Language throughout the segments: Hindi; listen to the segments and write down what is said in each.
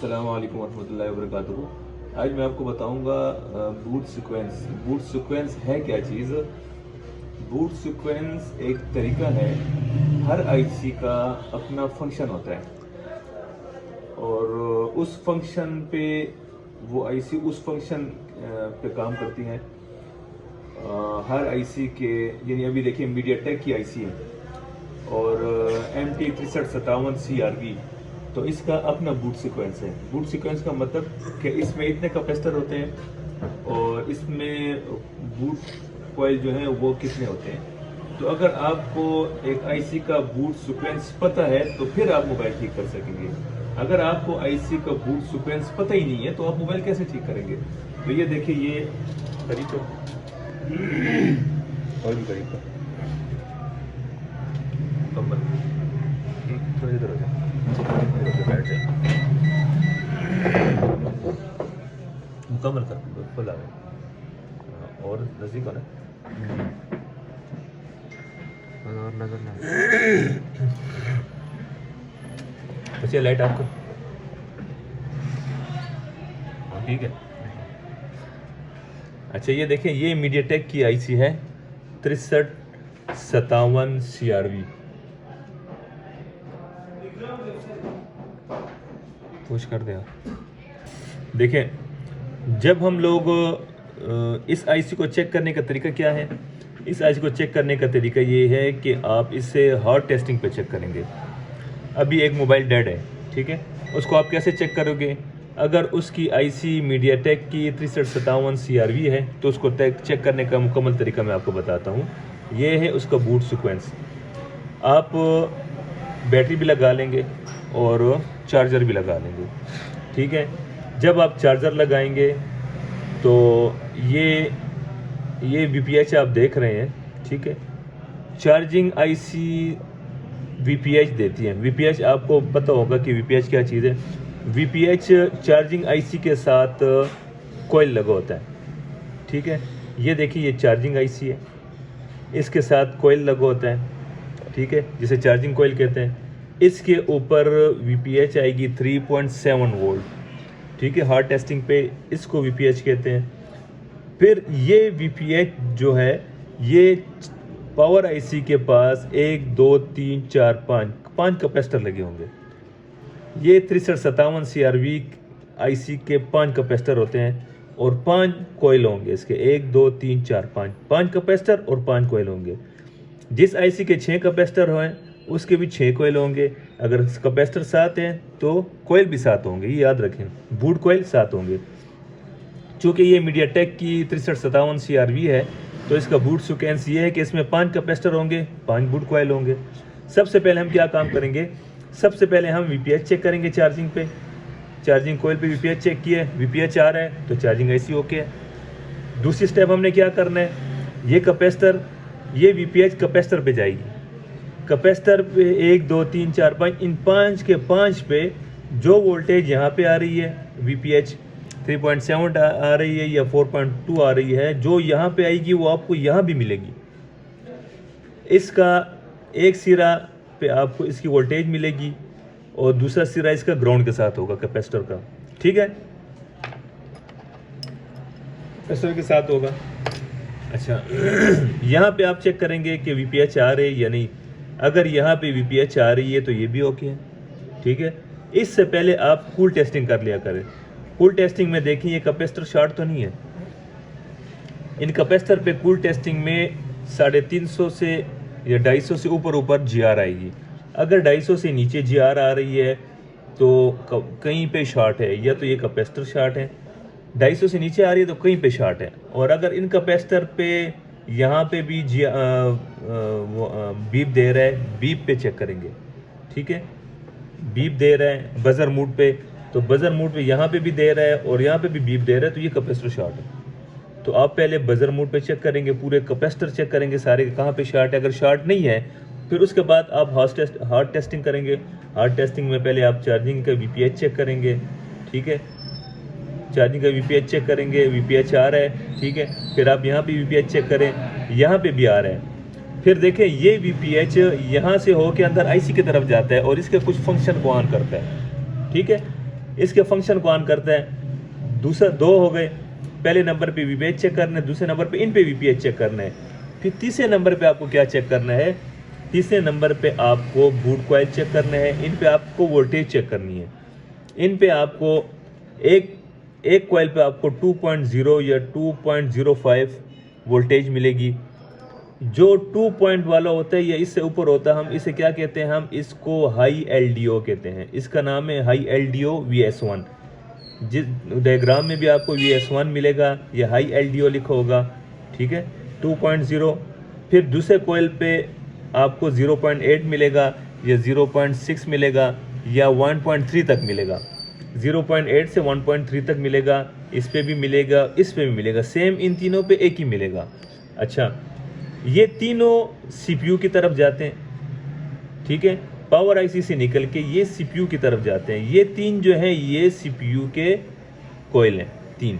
अस्सलाम वालेकुम वरहमतुल्लाहि वबरकातुहू। आज मैं आपको बताऊंगा बूट सीक्वेंस। बूट सीक्वेंस है क्या चीज़? बूट सीक्वेंस एक तरीका है, हर आईसी का अपना फंक्शन होता है और उस फंक्शन पे वो आईसी उस फंक्शन पे काम करती हैं। हर आईसी के, यानी अभी देखिए मीडियाटेक की आईसी है और MT6357CRV, तो इसका अपना बूट सीक्वेंस है। बूट सीक्वेंस का मतलब कि इसमें इतने कैपेसिटर होते हैं और इसमें बूट कॉइल जो है वो कितने होते हैं। तो अगर आपको एक आईसी का बूट सीक्वेंस पता है तो फिर आप मोबाइल ठीक कर सकेंगे। अगर आपको आईसी का बूट सीक्वेंस पता ही नहीं है तो आप मोबाइल कैसे ठीक करेंगे? तो ये देखिए, ये करीब और भी करीब थोड़ी इधर हो जाए, बैठ जाए, मुकम्मल कर फुल आ गए और नज़दीक होना और नजर ना बच्चे। लाइट आपको ठीक है। अच्छा, ये देखें, ये मीडियाटेक की आईसी है 6357CRV। पुश कर दे। देखें, जब हम लोग इस आईसी को चेक करने का तरीका क्या है? इस आईसी को चेक करने का तरीका ये है कि आप इसे हार्ड टेस्टिंग पे चेक करेंगे। अभी एक मोबाइल डेड है, ठीक है, उसको आप कैसे चेक करोगे? अगर उसकी आईसी मीडियाटेक की 6357CRV है तो उसको चेक करने का मुकम्मल तरीका मैं आपको बताता हूँ। ये है उसका बूट सीक्वेंस। आप बैटरी भी लगा लेंगे और चार्जर भी लगा लेंगे, ठीक है। जब आप चार्जर लगाएंगे तो ये VPH आप देख रहे हैं, ठीक है। चार्जिंग आईसी VPH देती है। VPH आपको पता होगा कि VPH क्या चीज़ है। VPH चार्जिंग आईसी के साथ कॉइल लगा होता है, ठीक है। ये देखिए, ये चार्जिंग आईसी है, इसके साथ कॉइल लगा होता है, ठीक है, जिसे चार्जिंग कॉइल कहते हैं। इसके ऊपर VPH आएगी 3.7 वोल्ट, ठीक है। हार्ड टेस्टिंग पे इसको VPH कहते हैं। फिर ये VPH जो है, ये पावर आईसी के पास 1 2 3 4 5 कैपेसिटर लगे होंगे। ये 6357CRV आईसी के 5 कैपेसिटर होते हैं और 5 कॉइल होंगे इसके। 1 2 3 4 5 कैपेसिटर और 5 कॉइल होंगे। जिस आईसी के 6 कैपेसिटर हैं उसके भी 6 कॉइल होंगे। अगर कैपेसिटर 7 हैं तो कॉइल भी 7 होंगे, ये याद रखें, बूट कॉइल 7 होंगे। चूँकि ये मीडियाटेक की 6357CRV है तो इसका बूट सीक्वेंस ये है कि इसमें 5 कैपेसिटर होंगे, 5 बूट कॉइल होंगे। सबसे पहले हम क्या काम करेंगे? सबसे पहले हम VPH चेक करेंगे चार्जिंग पे। चार्जिंग कॉइल पे VPH चेक किया, VPH आ रहा है तो चार्जिंग आईसी ओके है। दूसरी स्टेप हमने क्या करना है? ये कैपेसिटर, ये VPH कैपेसिटर पे जाएगी। कैपेसिटर पे 1 2 3 4 5, इन 5 के 5 पे जो वोल्टेज यहाँ पे आ रही है, VPH 3.7 आ रही है या 4.2 आ रही है, जो यहाँ पे आएगी वो आपको यहाँ भी मिलेगी। इसका एक सिरा पे आपको इसकी वोल्टेज मिलेगी और दूसरा सिरा इसका ग्राउंड के साथ होगा, कैपेसिटर का, ठीक है, कैपेसिटर के साथ होगा। अच्छा, यहाँ पे आप चेक करेंगे कि VPH आ रही है या नहीं। अगर यहाँ पे VPH आ रही है तो ये भी ओके है, ठीक है। इससे पहले आप कूल टेस्टिंग कर लिया करें। कूल टेस्टिंग में देखिए, ये कैपेसिटर शॉर्ट तो नहीं है। इन कैपेसिटर पे कूल टेस्टिंग में 350 से या 250 से ऊपर GR आएगी। अगर 250 से नीचे GR आ रही है तो कहीं पे शॉर्ट है, या तो ये कैपेसिटर शॉर्ट है। 250 से नीचे आ रही है तो कहीं पे शॉर्ट है। और अगर इन कैपेसिटर पे यहाँ पे भी बीप दे रहा है, बीप पे चेक करेंगे, ठीक है। बीप दे रहा है बजर मोड पे, तो बजर मोड पे यहाँ पे भी दे रहा है और यहाँ पे भी बीप दे रहा है, तो ये कैपेसिटर शॉर्ट है। तो आप पहले बजर मोड पे चेक करेंगे, पूरे कैपेसिटर चेक करेंगे सारे कहाँ पे शॉर्ट है। अगर शॉर्ट नहीं है फिर उसके बाद आप हार्ड टेस्टिंग करेंगे। हार्ड टेस्टिंग में पहले आप चार्जिंग का VPH चेक करेंगे, ठीक है। चार्जिंग का VPH चेक करेंगे, VPH आ रहा है, ठीक है। फिर आप यहाँ पे VPH चेक करें, यहाँ पे भी आ रहा है। फिर देखें, ये VPH यहाँ से हो के अंदर आईसी की तरफ जाता है और इसके कुछ फंक्शन को ऑन करता है, ठीक है। इसके फंक्शन को ऑन करता है। दूसरा 2 हो गए, पहले नंबर पे वीपीएच चेक करना है, दूसरे नंबर पे इन पे वीपीएच चेक करना है। फिर तीसरे नंबर पे आपको क्या चेक करना है, तीसरे नंबर पे आपको बूट कॉइल चेक करना है, इन पे आपको वोल्टेज चेक करनी है। इन पे आपको एक कॉइल पे आपको 2.0 या 2.05 वोल्टेज मिलेगी। जो 2 पॉइंट वाला होता है या इससे ऊपर होता है, हम इसे क्या कहते हैं, हम इसको हाई एलडीओ कहते हैं। इसका नाम है हाई एलडीओ VS1। जिस डायग्राम में भी आपको VS1 मिलेगा या हाई एलडीओ लिखा होगा, ठीक है, 2.0। फिर दूसरे कॉइल पे आपको 0.8 मिलेगा या 0.6 मिलेगा या 1.3 तक मिलेगा। 0.8 से 1.3 तक मिलेगा, इस पे भी मिलेगा, इस पे भी मिलेगा, सेम इन तीनों पे एक ही मिलेगा। अच्छा, ये तीनों CPU की तरफ जाते हैं, ठीक है, पावर आईसी से निकल के ये CPU की तरफ जाते हैं। ये 3 जो हैं ये CPU के कॉइल हैं, 3,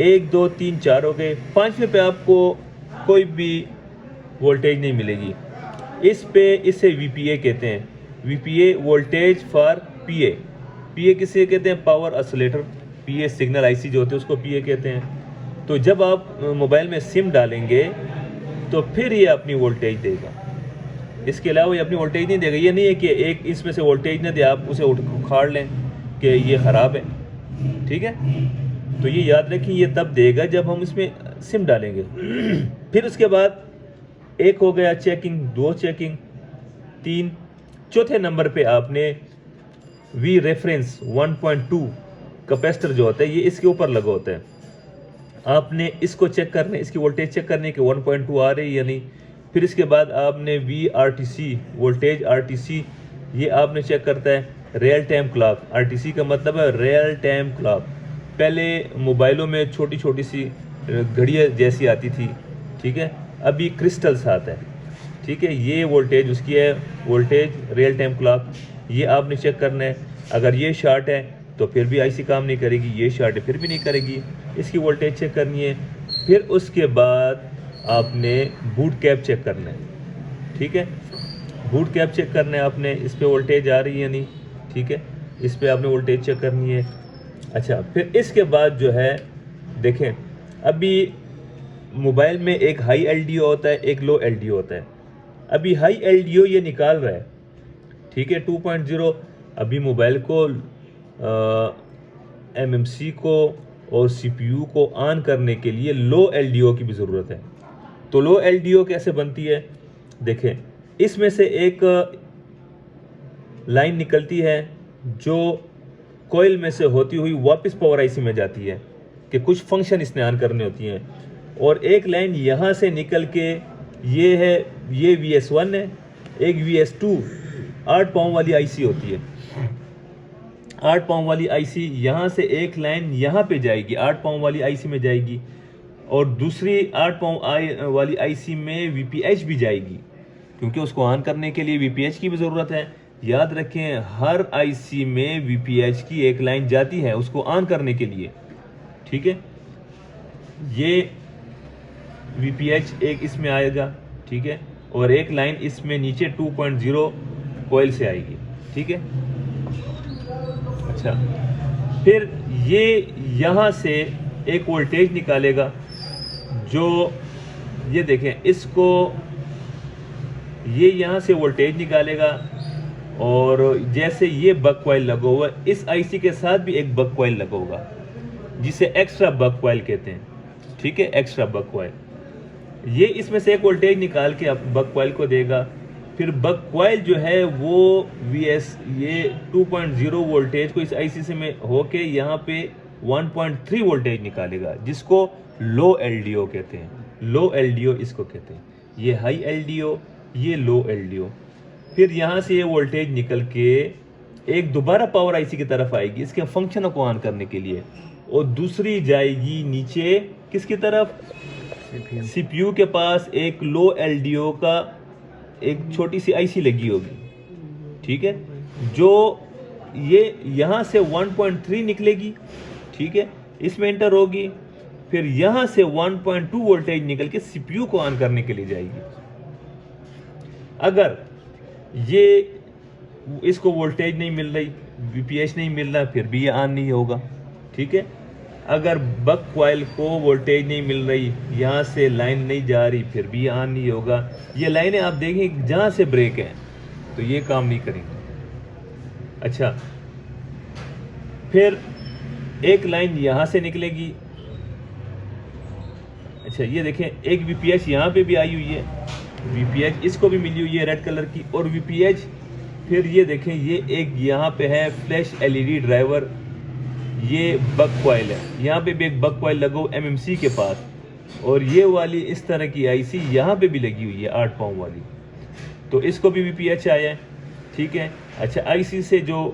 1 2 3 4 हो गए। 5वें पे आपको कोई भी वोल्टेज नहीं मिलेगी। इसे VPA कहते हैं, VPA वोल्टेज फॉर PA किसे कहते हैं, power oscillator. PA signal IC जो होते हैं उसको PA कहते हैं। तो जब आप मोबाइल में सिम डालेंगे तो फिर ये अपनी वोल्टेज देगा, इसके अलावा ये अपनी वोल्टेज नहीं देगा। ये नहीं है कि एक इसमें से वोल्टेज ना दे, आप उसे उखाड़ लें कि ये ख़राब है, ठीक है। तो ये याद रखें, ये तब देगा जब हम इसमें सिम डालेंगे। फिर उसके बाद एक हो गया चेकिंग, 2 चेकिंग, 3। चौथे नंबर पे आपने V रेफरेंस 1.2 कैपेसिटर जो होता है ये इसके ऊपर लगा होता है। आपने इसको चेक करने, इसकी वोल्टेज चेक करने के 1.2 आ रही है या नहीं। फिर इसके बाद आपने VRTC वोल्टेज RTC, ये आपने चेक करता है। रियल टाइम क्लॉक, RTC का मतलब है रियल टाइम क्लॉक। पहले मोबाइलों में छोटी छोटी सी घड़ियाँ जैसी आती थी, ठीक है, अभी क्रिस्टल्स आता है, ठीक है। ये वोल्टेज उसकी है, वोल्टेज रियल टाइम क्लॉक, ये आपने चेक करना है। अगर ये शॉर्ट है तो फिर भी आईसी काम नहीं करेगी, ये शॉर्ट है फिर भी नहीं करेगी, इसकी वोल्टेज चेक करनी है। फिर उसके बाद आपने बूट कैप चेक करना है, ठीक है, बूट कैप चेक करना है आपने, इस पे वोल्टेज आ रही है नहीं, ठीक है, इस पे आपने वोल्टेज चेक करनी है। अच्छा, फिर इसके बाद जो है देखें, अभी मोबाइल में एक हाई एलडीओ होता है, एक लो एलडीओ होता है। अभी हाई एलडीओ ये निकाल रहा है, ठीक है, 2.0। अभी मोबाइल को MMC को और CPU को ऑन करने के लिए लो एलडीओ की भी ज़रूरत है। तो लो एलडीओ कैसे बनती है, देखें, इसमें से एक लाइन निकलती है जो कोयल में से होती हुई वापस पावर आईसी में जाती है कि कुछ फंक्शन इसने ऑन करने होती हैं, और एक लाइन यहाँ से निकल के ये है, ये VS1 है, एक VS2 8 पाउंड वाली आईसी होती है। 8 पाउंड वाली आईसी यहाँ से एक लाइन यहाँ पे जाएगी, 8 पाउंड वाली आईसी में जाएगी, और दूसरी 8 पाउंड वाली आईसी में VPH भी जाएगी, क्योंकि उसको ऑन करने के लिए VPH की भी ज़रूरत है। याद रखें, हर आईसी में VPH की एक लाइन जाती है उसको ऑन करने के लिए, ठीक है। ये VPH एक इसमें आएगा, ठीक है, और एक लाइन इसमें नीचे 2.0 कॉइल से आएगी, ठीक है। अच्छा, फिर ये यहाँ से एक वोल्टेज निकालेगा, जो ये देखें, इसको ये यहाँ से वोल्टेज निकालेगा, और जैसे ये बक कॉइल लगा हुआ है, इस आईसी के साथ भी एक बक कॉइल लगा होगा जिसे एक्स्ट्रा बक कॉइल कहते हैं, ठीक है, एक्स्ट्रा बक कॉइल। ये इसमें से एक वोल्टेज निकाल के बक कॉइल को देगा। फिर बक कॉइल जो है वो ये 2.0 वोल्टेज को इस आईसी से में होके यहाँ पे 1.3 वोल्टेज निकालेगा, जिसको लो एलडीओ कहते हैं। लो एलडीओ इसको कहते हैं, ये हाई एलडीओ, ये लो एलडीओ। फिर यहाँ से ये वोल्टेज निकल के एक दोबारा पावर आईसी की तरफ आएगी इसके फंक्शनों को ऑन करने के लिए, और दूसरी जाएगी नीचे किसकी तरफ, CPU के पास एक लो एलडीओ का एक छोटी सी आईसी लगी होगी, ठीक है, जो ये यहाँ से 1.3 निकलेगी, ठीक है, इसमें एंटर होगी। फिर यहाँ से 1.2 वोल्टेज निकल के CPU को ऑन करने के लिए जाएगी। अगर ये इसको वोल्टेज नहीं मिल रही वीपीएच नहीं मिल रहा फिर भी ये ऑन नहीं होगा, ठीक है। अगर बक कॉइल को वोल्टेज नहीं मिल रही, यहाँ से लाइन नहीं जा रही, फिर भी ये ऑन नहीं होगा। ये लाइनें आप देखें जहाँ से ब्रेक है तो ये काम नहीं करेंगे। अच्छा, फिर एक लाइन यहाँ से निकलेगी। अच्छा ये देखें, एक वीपीएच यहाँ पे भी आई हुई है, वीपीएच इसको भी मिली हुई है रेड कलर की, और वीपीएच फिर ये देखें ये एक यहाँ पे है फ्लैश एलईडी ड्राइवर, ये बक कॉइल है, यहाँ पे भी एक बक कॉइल लगा एमएमसी के पास, और ये वाली इस तरह की आईसी यहाँ पे भी लगी हुई है 8 पाउंड वाली, तो इसको भी वीपीएच आया है, ठीक है। अच्छा, आईसी से जो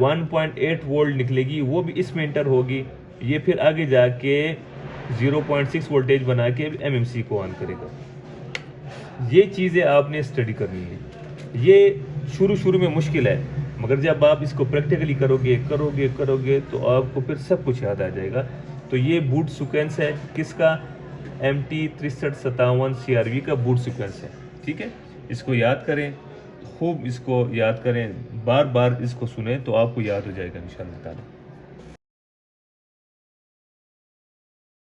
1.8 वोल्ट निकलेगी वो भी इसमें इंटर होगी, ये फिर आगे जाके 0.6 वोल्टेज बना के एमएमसी को ऑन करेगा। ये चीज़ें आपने स्टडी करनी है। ये शुरू में मुश्किल है, मगर जब आप इसको प्रैक्टिकली करोगे तो आपको फिर सब कुछ याद आ जाएगा। तो ये बूट सीक्वेंस है किसका, MT6357 CRV का बूट सीक्वेंस है, ठीक है। इसको याद करें, खूब इसको याद करें, बार बार इसको सुने तो आपको याद हो जाएगा इंशाअल्लाह ताला।